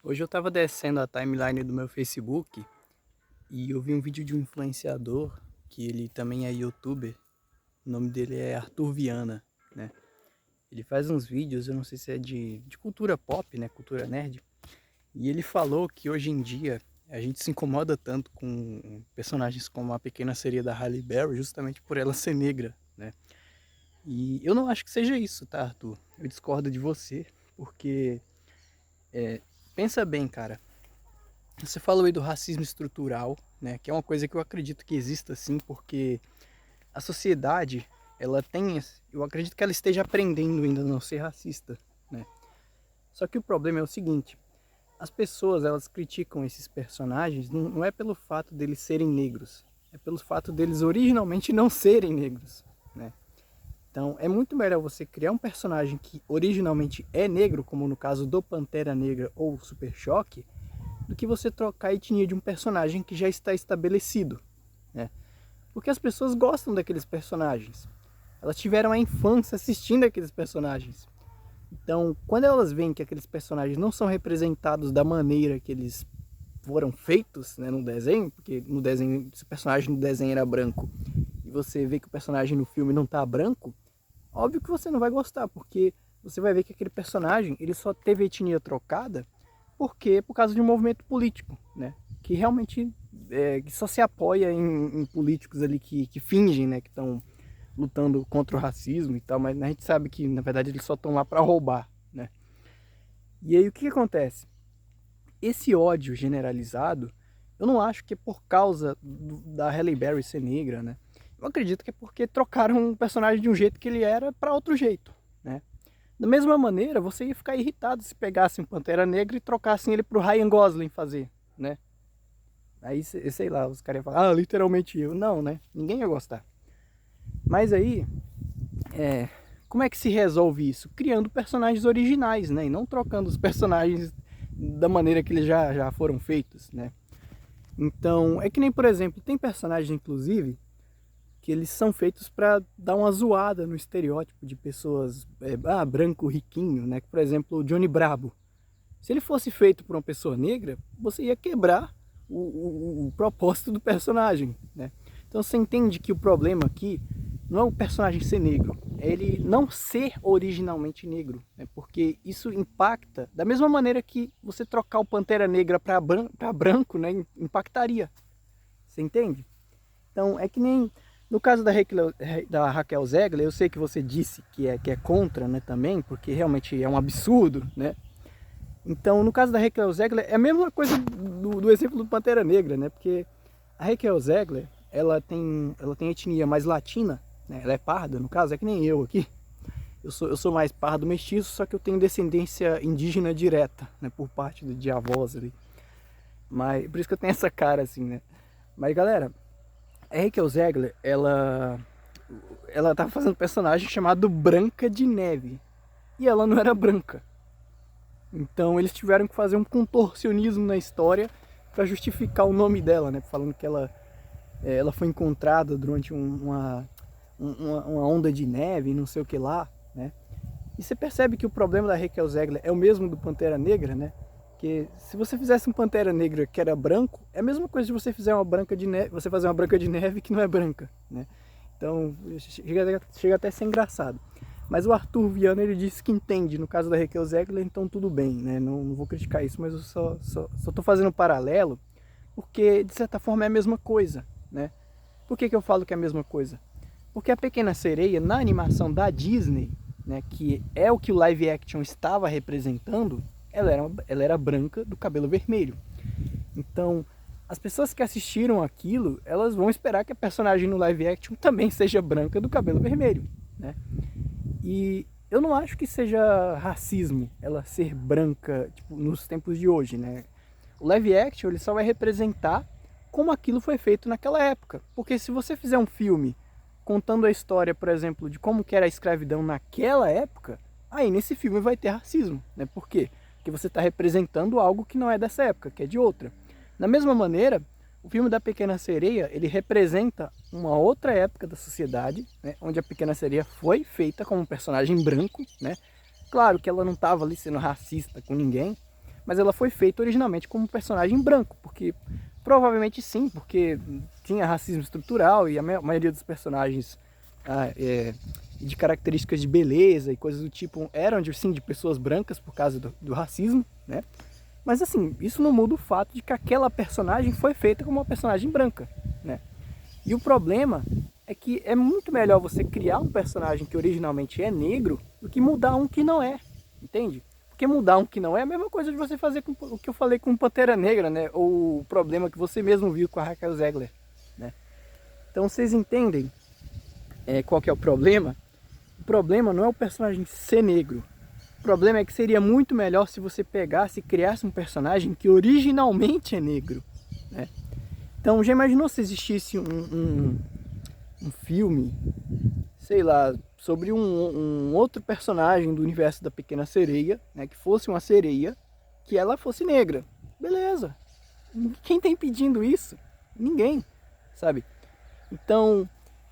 Hoje eu tava descendo a timeline do meu Facebook e eu vi um vídeo de um influenciador, que ele também é youtuber, o nome dele é Arthur Viana, né? Ele faz uns vídeos, eu não sei se é de cultura pop, né? Cultura nerd. E ele falou que hoje em dia a gente se incomoda tanto com personagens como a Pequena Sereia da Halle Berry, justamente por ela ser negra, né? E eu não acho que seja isso, tá, Arthur? Eu discordo de você, porque pensa bem, cara. Você falou aí do racismo estrutural, né? Que é uma coisa que eu acredito que exista sim, porque a sociedade, ela tem, eu acredito que ela esteja aprendendo ainda a não ser racista, né? Só que o problema é o seguinte, as pessoas, elas criticam esses personagens não é pelo fato deles serem negros, é pelo fato deles originalmente não serem negros, né? Então, é muito melhor você criar um personagem que originalmente é negro, como no caso do Pantera Negra ou Super Choque, do que você trocar a etnia de um personagem que já está estabelecido, né? Porque as pessoas gostam daqueles personagens. Elas tiveram a infância assistindo aqueles personagens. Então, quando elas veem que aqueles personagens não são representados da maneira que eles foram feitos, né, no desenho, porque no desenho, se o personagem no desenho era branco e você vê que o personagem no filme não está branco, óbvio que você não vai gostar, porque você vai ver que aquele personagem ele só teve a etnia trocada por causa de um movimento político, né? Que realmente que só se apoia em políticos ali que fingem, né? Que estão lutando contra o racismo e tal, mas a gente sabe que na verdade eles só estão lá para roubar, né? E aí o que acontece? Esse ódio generalizado, eu não acho que é por causa da Halle Berry ser negra, né? Eu acredito que é porque trocaram um personagem de um jeito que ele era para outro jeito, né? Da mesma maneira, você ia ficar irritado se pegassem um Pantera Negra e trocassem ele pro Ryan Gosling fazer, né? Aí, sei lá, os caras iam falar, ah, literalmente eu. Não, né? Ninguém ia gostar. Mas aí, como é que se resolve isso? Criando personagens originais, né? E não trocando os personagens da maneira que eles já foram feitos, né? Então, é que nem, por exemplo, tem personagens, inclusive, que eles são feitos para dar uma zoada no estereótipo de pessoas branco riquinho, né? Por exemplo, o Johnny Bravo. Se ele fosse feito por uma pessoa negra, você ia quebrar o propósito do personagem, né? Então você entende que o problema aqui não é o personagem ser negro, é ele não ser originalmente negro, né? Porque isso impacta da mesma maneira que você trocar o Pantera Negra para branco, né? Impactaria. Você entende? Então é que nem no caso da Raquel Zegler, eu sei que você disse que é contra, né, também, porque realmente é um absurdo, né? Então, no caso da Raquel Zegler, é a mesma coisa do exemplo do Pantera Negra, né? Porque a Raquel Zegler, ela tem etnia mais latina, né? Ela é parda, no caso, é que nem eu aqui. Eu sou mais pardo mestiço, só que eu tenho descendência indígena direta, né? Por parte de avós ali. Mas, por isso que eu tenho essa cara assim, né? Mas, galera, a Raquel Zegler, ela tava fazendo um personagem chamado Branca de Neve. E ela não era branca. Então eles tiveram que fazer um contorcionismo na história para justificar o nome dela, né? Falando que ela foi encontrada durante uma onda de neve, não sei o que lá, né? E você percebe que o problema da Raquel Zegler é o mesmo do Pantera Negra, né? Que se você fizesse um Pantera Negra que era branco, é a mesma coisa de você fizer uma branca de neve, você fazer uma branca de neve que não é branca, né? Então chega até a ser engraçado. Mas o Arthur Viana, ele disse que entende, no caso da Raquel Zegler, então tudo bem, né? Não vou criticar isso, mas eu só tô fazendo um paralelo, porque de certa forma é a mesma coisa, né? Por que eu falo que é a mesma coisa? Porque a Pequena Sereia, na animação da Disney, né, que é o que o live action estava representando, ela era branca do cabelo vermelho. Então, as pessoas que assistiram aquilo, elas vão esperar que a personagem no live action também seja branca do cabelo vermelho, né? E eu não acho que seja racismo ela ser branca, tipo, nos tempos de hoje, né? O live action ele só vai representar como aquilo foi feito naquela época. Porque se você fizer um filme contando a história, por exemplo, de como que era a escravidão naquela época, aí nesse filme vai ter racismo, né? Por quê? Porque você está representando algo que não é dessa época, que é de outra. Da mesma maneira, o filme da Pequena Sereia, ele representa uma outra época da sociedade, né, onde a Pequena Sereia foi feita como um personagem branco, né? Claro que ela não estava ali sendo racista com ninguém, mas ela foi feita originalmente como um personagem branco, porque provavelmente sim, porque tinha racismo estrutural e a maioria dos personagens de características de beleza e coisas do tipo eram sim, de pessoas brancas por causa do racismo, né? Mas assim, isso não muda o fato de que aquela personagem foi feita como uma personagem branca, né? E o problema é que é muito melhor você criar um personagem que originalmente é negro do que mudar um que não é, entende? Porque mudar um que não é a mesma coisa de você fazer com o que eu falei com Pantera Negra, né? Ou o problema que você mesmo viu com a Raquel Zegler, né? Então vocês entendem qual que é o problema? O problema não é o personagem ser negro. O problema é que seria muito melhor se você pegasse e criasse um personagem que originalmente é negro, né? Então já imaginou se existisse um filme, sei lá, sobre um outro personagem do universo da Pequena Sereia, né, que fosse uma sereia, que ela fosse negra. Beleza. Quem está impedindo isso? Ninguém, sabe? Então,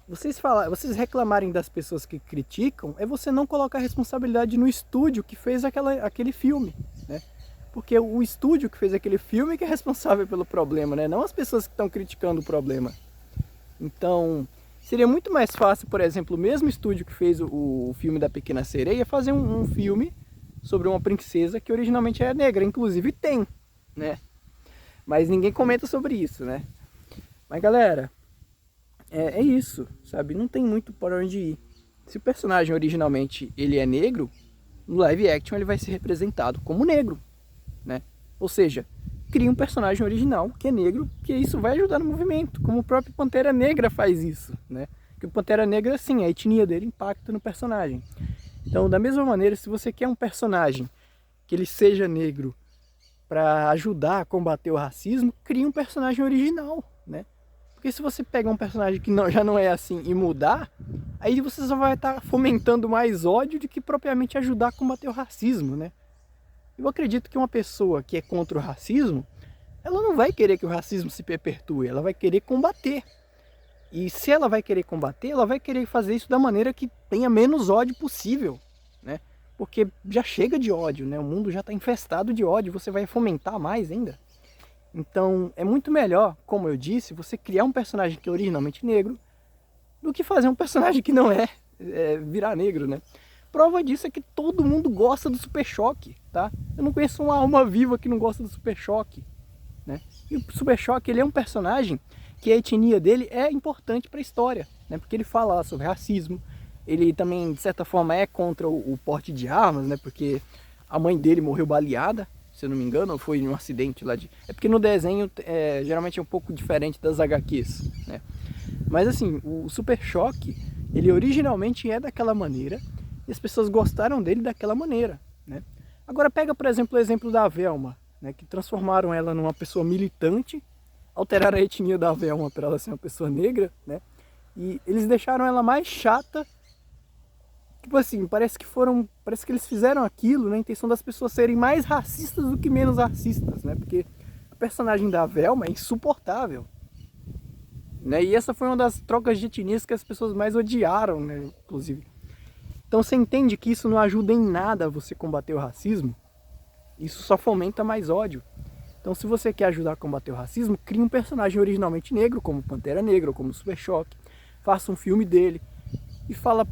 vocês reclamarem das pessoas que criticam, é você não colocar a responsabilidade no estúdio que fez aquele filme, né? Porque o estúdio que fez aquele filme que é responsável pelo problema, né? Não as pessoas que estão criticando o problema. Então, seria muito mais fácil, por exemplo, o mesmo estúdio que fez o filme da Pequena Sereia fazer um filme sobre uma princesa que originalmente é negra, inclusive tem, né? Mas ninguém comenta sobre isso, né? Mas galera, é isso, sabe? Não tem muito por onde ir. Se o personagem originalmente ele é negro, no live action ele vai ser representado como negro, né? Ou seja, cria um personagem original que é negro, que isso vai ajudar no movimento, como o próprio Pantera Negra faz isso, né? Que o Pantera Negra, sim, a etnia dele impacta no personagem. Então, da mesma maneira, se você quer um personagem que ele seja negro para ajudar a combater o racismo, cria um personagem original, né? Porque se você pegar um personagem que já não é assim e mudar, aí você só vai estar fomentando mais ódio do que propriamente ajudar a combater o racismo, né? Eu acredito que uma pessoa que é contra o racismo, ela não vai querer que o racismo se perpetue, ela vai querer combater. E se ela vai querer combater, ela vai querer fazer isso da maneira que tenha menos ódio possível, né? Porque já chega de ódio, né? O mundo já está infestado de ódio, você vai fomentar mais ainda. Então é muito melhor, como eu disse, você criar um personagem que é originalmente negro do que fazer um personagem que não virar negro, né? Prova disso é que todo mundo gosta do Super Choque, tá? Eu não conheço uma alma viva que não gosta do Super Choque, né? E o Super Choque, ele é um personagem que a etnia dele é importante para a história, né? Porque ele fala lá sobre racismo, ele também, de certa forma, é contra o porte de armas, né? Porque a mãe dele morreu baleada, se eu não me engano, ou foi em um acidente lá de... É porque no desenho geralmente é um pouco diferente das HQs, né? Mas assim, o Super Choque, ele originalmente é daquela maneira, e as pessoas gostaram dele daquela maneira, né? Agora pega, por exemplo, o exemplo da Velma, né? Que transformaram ela numa pessoa militante, alteraram a etnia da Velma para ela ser uma pessoa negra, né? E eles deixaram ela mais chata. Tipo assim, parece que eles fizeram aquilo na intenção das pessoas serem mais racistas do que menos racistas, né? Porque a personagem da Velma é insuportável, né? E essa foi uma das trocas de etnias que as pessoas mais odiaram, né? Inclusive. Então você entende que isso não ajuda em nada a você combater o racismo? Isso só fomenta mais ódio. Então se você quer ajudar a combater o racismo, crie um personagem originalmente negro, como Pantera Negra, ou como Super Choque. Faça um filme dele. E fala,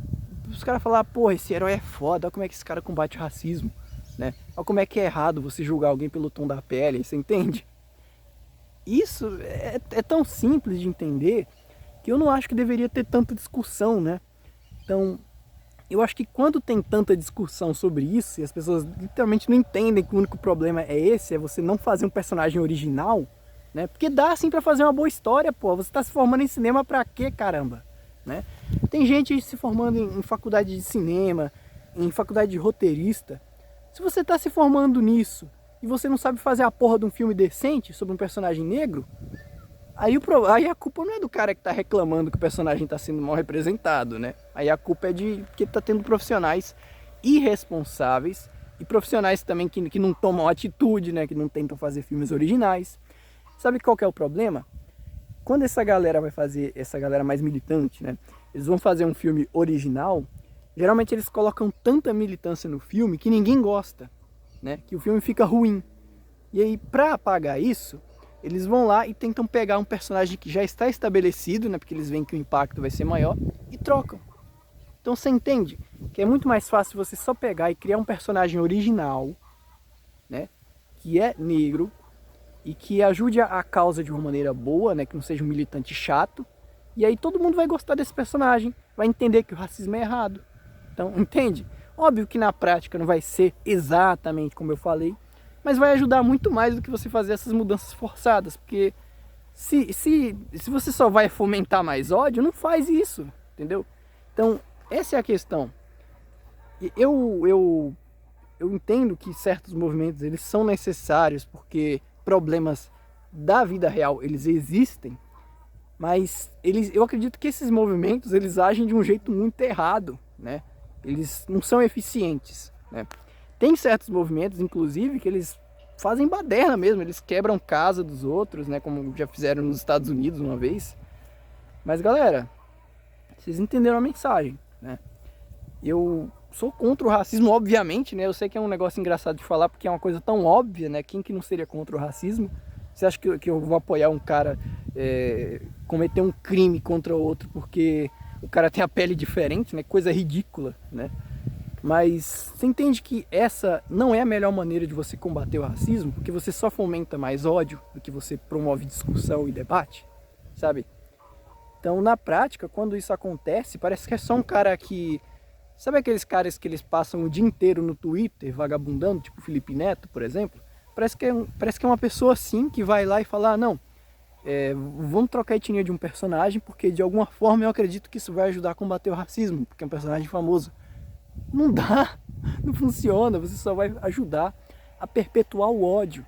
os caras falam, porra, esse herói é foda, olha como é que esse cara combate o racismo, né? Olha como é que é errado você julgar alguém pelo tom da pele, você entende? Isso é tão simples de entender que eu não acho que deveria ter tanta discussão, né? Então, eu acho que quando tem tanta discussão sobre isso, e as pessoas literalmente não entendem que o único problema é esse, é você não fazer um personagem original, né? Porque dá sim pra fazer uma boa história, pô. Você tá se formando em cinema pra quê, caramba? Né? Tem gente se formando em faculdade de cinema, em faculdade de roteirista. Se você tá se formando nisso e você não sabe fazer a porra de um filme decente sobre um personagem negro, aí a culpa não é do cara que tá reclamando que o personagem tá sendo mal representado, né? Aí a culpa é de que tá tendo profissionais irresponsáveis e profissionais também que não tomam atitude, né? Que não tentam fazer filmes originais. Sabe qual que é o problema? Quando essa galera vai fazer, essa galera mais militante, né? Eles vão fazer um filme original, geralmente eles colocam tanta militância no filme que ninguém gosta, né? Que o filme fica ruim. E aí, para apagar isso, eles vão lá e tentam pegar um personagem que já está estabelecido, né, porque eles veem que o impacto vai ser maior, e trocam. Então você entende que é muito mais fácil você só pegar e criar um personagem original, né, que é negro e que ajude a causa de uma maneira boa, né, que não seja um militante chato, e aí todo mundo vai gostar desse personagem, vai entender que o racismo é errado. Então, entende? Óbvio que na prática não vai ser exatamente como eu falei, mas vai ajudar muito mais do que você fazer essas mudanças forçadas, porque se você só vai fomentar mais ódio, não faz isso, entendeu? Então, essa é a questão. Eu entendo que certos movimentos eles são necessários, porque problemas da vida real eles existem, mas eu acredito que esses movimentos eles agem de um jeito muito errado, né? Eles não são eficientes, né? Tem certos movimentos, inclusive, que eles fazem baderna mesmo, eles quebram casa dos outros, né? Como já fizeram nos Estados Unidos uma vez. Mas galera, vocês entenderam a mensagem, né? Eu sou contra o racismo, obviamente, né? Eu sei que é um negócio engraçado de falar porque é uma coisa tão óbvia, né? Quem que não seria contra o racismo? Você acha que eu vou apoiar um cara cometer um crime contra o outro porque o cara tem a pele diferente, né? Coisa ridícula, né? Mas você entende que essa não é a melhor maneira de você combater o racismo? Porque você só fomenta mais ódio do que você promove discussão e debate, sabe? Então, na prática, quando isso acontece, parece que é só um cara que... Sabe aqueles caras que eles passam o dia inteiro no Twitter vagabundando, tipo o Felipe Neto, por exemplo? Parece que é uma pessoa assim que vai lá e fala, ah, não, vamos trocar a etnia de um personagem porque de alguma forma eu acredito que isso vai ajudar a combater o racismo, porque é um personagem famoso. Não dá, não funciona, você só vai ajudar a perpetuar o ódio.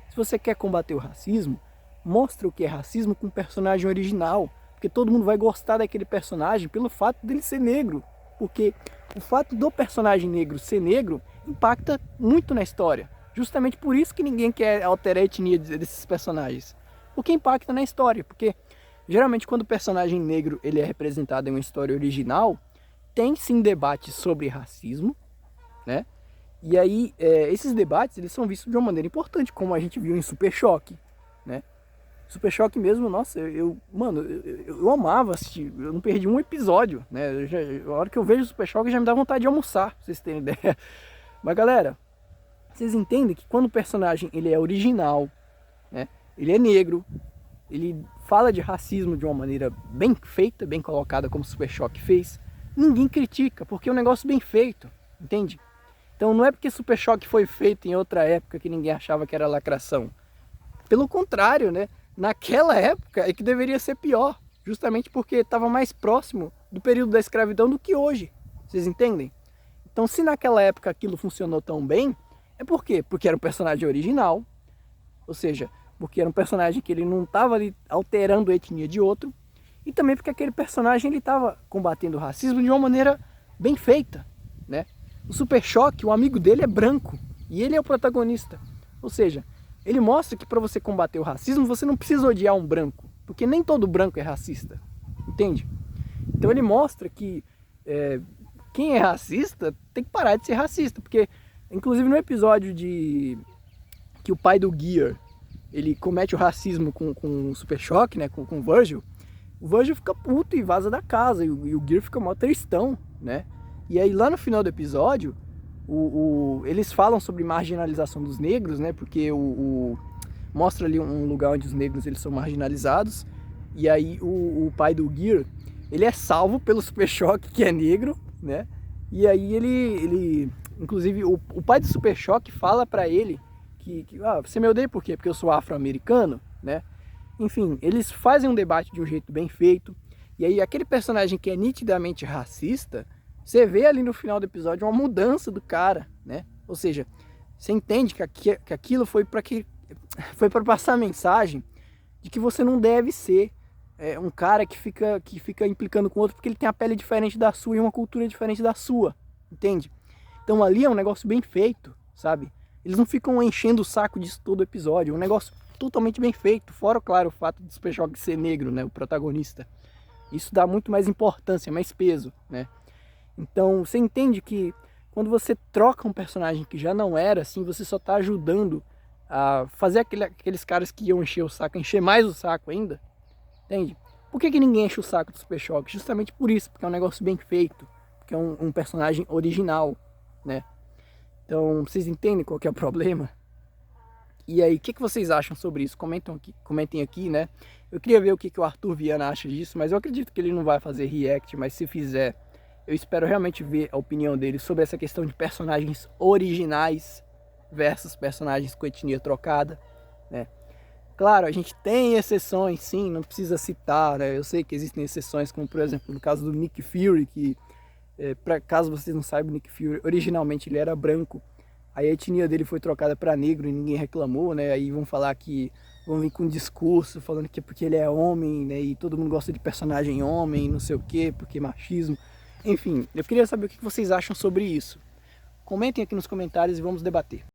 Se você quer combater o racismo, mostra o que é racismo com um personagem original, porque todo mundo vai gostar daquele personagem pelo fato dele ser negro, porque o fato do personagem negro ser negro impacta muito na história. Justamente por isso que ninguém quer alterar a etnia desses personagens, porque impacta na história, porque geralmente quando o personagem negro ele é representado em uma história original, tem sim debates sobre racismo, né? E aí esses debates eles são vistos de uma maneira importante, como a gente viu em Super Choque, né? Super Choque mesmo, nossa, mano, eu amava assistir, eu não perdi um episódio, né? A hora que eu vejo Super Choque já me dá vontade de almoçar, pra vocês terem ideia. Mas galera, vocês entendem que quando o personagem ele é original, né? Ele é negro, ele fala de racismo de uma maneira bem feita, bem colocada, como Super Choque fez, ninguém critica, porque é um negócio bem feito, entende? Então não é porque Super Choque foi feito em outra época que ninguém achava que era lacração. Pelo contrário, né? Naquela época é que deveria ser pior, justamente porque estava mais próximo do período da escravidão do que hoje. Vocês entendem? Então se naquela época aquilo funcionou tão bem, é por quê? Porque era um personagem original, ou seja, porque era um personagem que ele não estava ali alterando a etnia de outro, e também porque aquele personagem ele estava combatendo o racismo de uma maneira bem feita, né? O Super Choque, o amigo dele é branco e ele é o protagonista. Ou seja, ele mostra que para você combater o racismo você não precisa odiar um branco, porque nem todo branco é racista, entende? Então ele mostra que quem é racista tem que parar de ser racista, porque inclusive no episódio que o pai do Gear ele comete o racismo com o Super Choque, né, com o Virgil, o Virgil fica puto e vaza da casa, e o Gear fica mó tristão, né? E aí lá no final do episódio, eles falam sobre marginalização dos negros, né? Porque mostra ali um lugar onde os negros eles são marginalizados, e aí o pai do Gear, ele é salvo pelo Super Choque, que é negro, né? E aí ele inclusive o pai do Super Choque fala pra ele que você me odeia por quê? Porque eu sou afro-americano, né? Enfim, eles fazem um debate de um jeito bem feito. E aí aquele personagem que é nitidamente racista, você vê ali no final do episódio uma mudança do cara, né? Ou seja, você entende que aquilo foi para passar a mensagem de que você não deve ser um cara que fica implicando com outro porque ele tem a pele diferente da sua e uma cultura diferente da sua, entende? Então ali é um negócio bem feito, sabe? Eles não ficam enchendo o saco disso todo o episódio, é um negócio totalmente bem feito, fora, claro, o fato de Super Choque ser negro, né, o protagonista. Isso dá muito mais importância, mais peso, né? Então, você entende que quando você troca um personagem que já não era assim, você só está ajudando a fazer aqueles caras que iam encher o saco, encher mais o saco ainda, entende? Por que ninguém enche o saco do Super Choque? Justamente por isso, porque é um negócio bem feito, porque é um personagem original, né? Então, vocês entendem qual que é o problema? E aí, o que vocês acham sobre isso? Comentem aqui, né? Eu queria ver o que o Arthur Viana acha disso, mas eu acredito que ele não vai fazer react, mas se fizer, eu espero realmente ver a opinião dele sobre essa questão de personagens originais versus personagens com etnia trocada, né? Claro, a gente tem exceções, sim, não precisa citar, né? Eu sei que existem exceções, como por exemplo no caso do Nick Fury, que, caso vocês não saibam, o Nick Fury originalmente ele era branco, aí a etnia dele foi trocada para negro e ninguém reclamou, né? Aí vão falar que, vão vir com um discurso falando que é porque ele é homem, né? E todo mundo gosta de personagem homem, não sei o quê, porque machismo. Enfim, eu queria saber o que vocês acham sobre isso. Comentem aqui nos comentários e vamos debater.